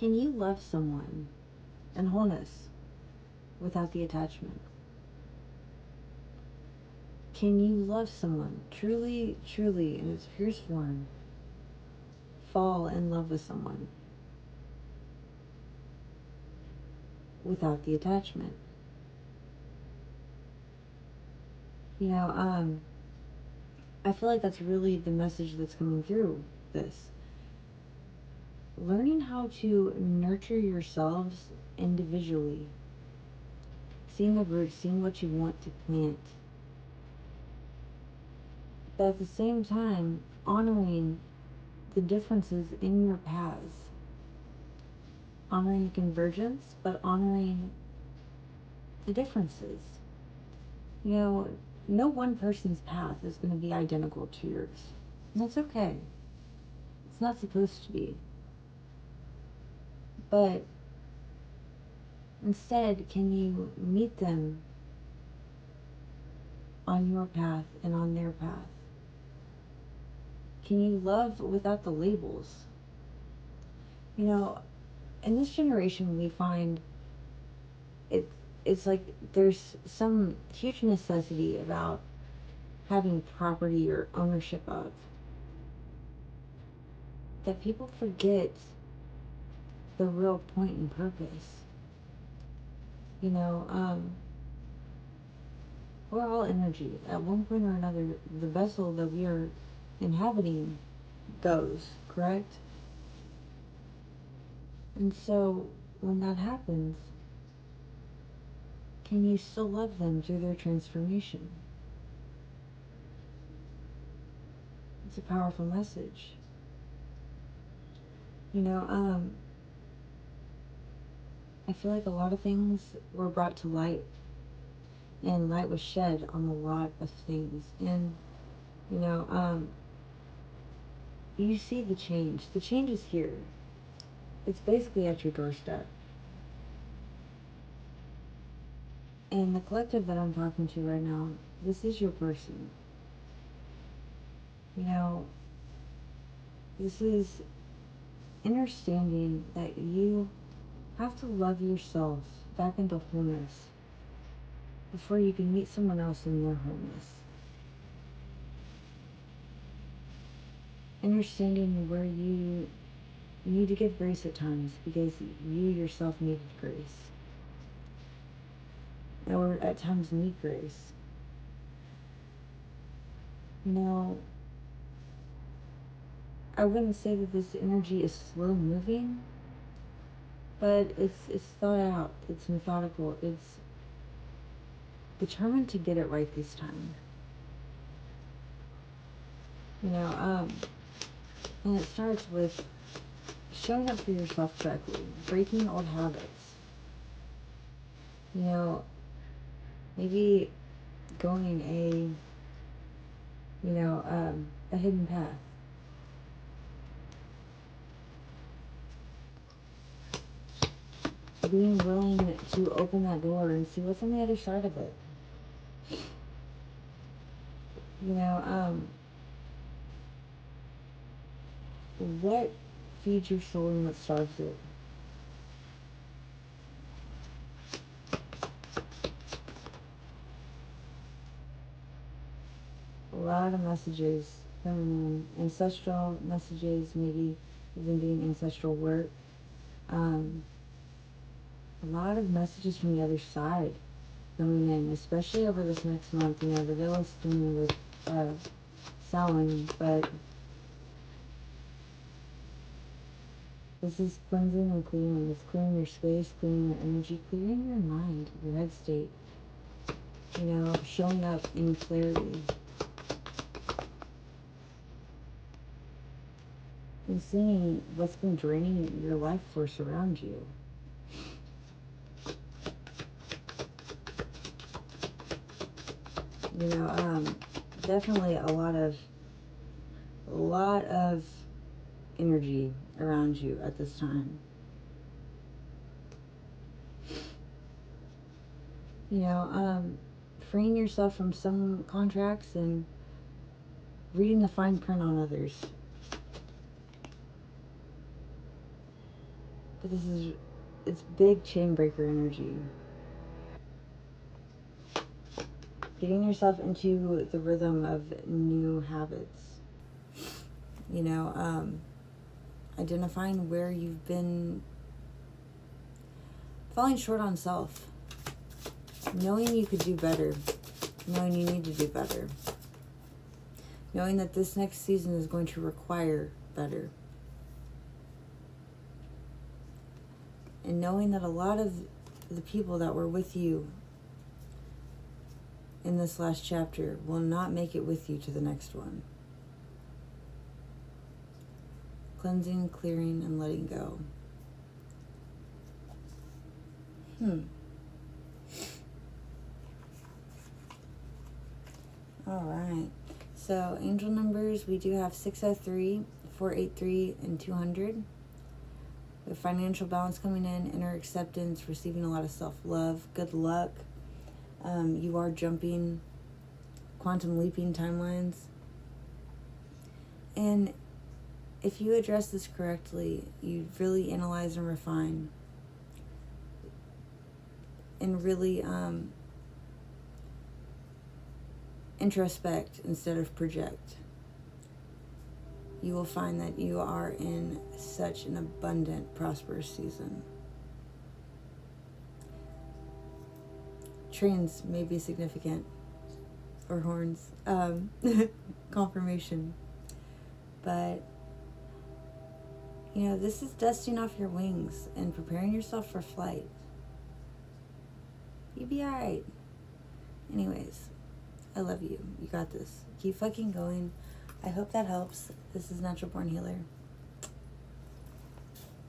Can you love someone in wholeness without the attachment? Can you love someone truly, truly in its purest form, fall in love with someone without the attachment? You know, I feel like that's really the message that's coming through this. Learning how to nurture yourselves individually, seeing the roots, seeing what you want to plant, but at the same time, honoring the differences in your paths, honoring the convergence, but honoring the differences. You know, no one person's path is going to be identical to yours. And that's okay. It's not supposed to be. But instead, can you meet them on your path and on their path? Can you love without the labels? You know, in this generation, we find it, it's like there's some huge necessity about having property or ownership of, that people forget the real point and purpose. You know, we're all energy. At one point or another, the vessel that we are inhabiting goes, correct? And so, when that happens, can you still love them through their transformation? It's a powerful message. You know, I feel like a lot of things were brought to light, and light was shed on a lot of things. And, you know, you see the change. The change is here. It's basically at your doorstep. And the collective that I'm talking to right now, this is your person. You know, this is understanding that you have to love yourself back into wholeness before you can meet someone else in their wholeness. Understanding where you need to give grace at times because you yourself needed grace. Or at times need grace. You know, I wouldn't say that this energy is slow moving, but it's thought out, it's methodical, it's determined to get it right this time. You know, and it starts with showing up for yourself correctly, breaking old habits. You know, maybe going a hidden path. Being willing to open that door and see what's on the other side of it. You know, what feeds your soul and what starves it? A lot of messages coming in, ancestral messages, maybe even doing ancestral work. A lot of messages from the other side coming in, especially over this next month. You know, the veil is thinning with Samhain, but this is cleansing and cleaning. It's clearing your space, clearing your energy, clearing your mind, your head state. You know, showing up in clarity. And seeing what's been draining your life force around you. You know, definitely a lot of energy around you at this time. You know, freeing yourself from some contracts and reading the fine print on others. But it's big chain breaker energy. Getting yourself into the rhythm of new habits. You know, identifying where you've been falling short on self. Knowing you could do better. Knowing you need to do better. Knowing that this next season is going to require better. And knowing that a lot of the people that were with you in this last chapter will not make it with you to the next one. Cleansing, clearing, and letting go. All right. So angel numbers, we do have 603, 483, and 200. With financial balance coming in, inner acceptance, receiving a lot of self-love, good luck. You are jumping, quantum leaping timelines. And if you address this correctly, you really analyze and refine. And really introspect instead of project. You will find that you are in such an abundant, prosperous season. Trains may be significant, or horns, confirmation. But, you know, this is dusting off your wings and preparing yourself for flight. You'll be alright. Anyways, I love you. You got this. Keep fucking going. I hope that helps. This is Natural Born Healer.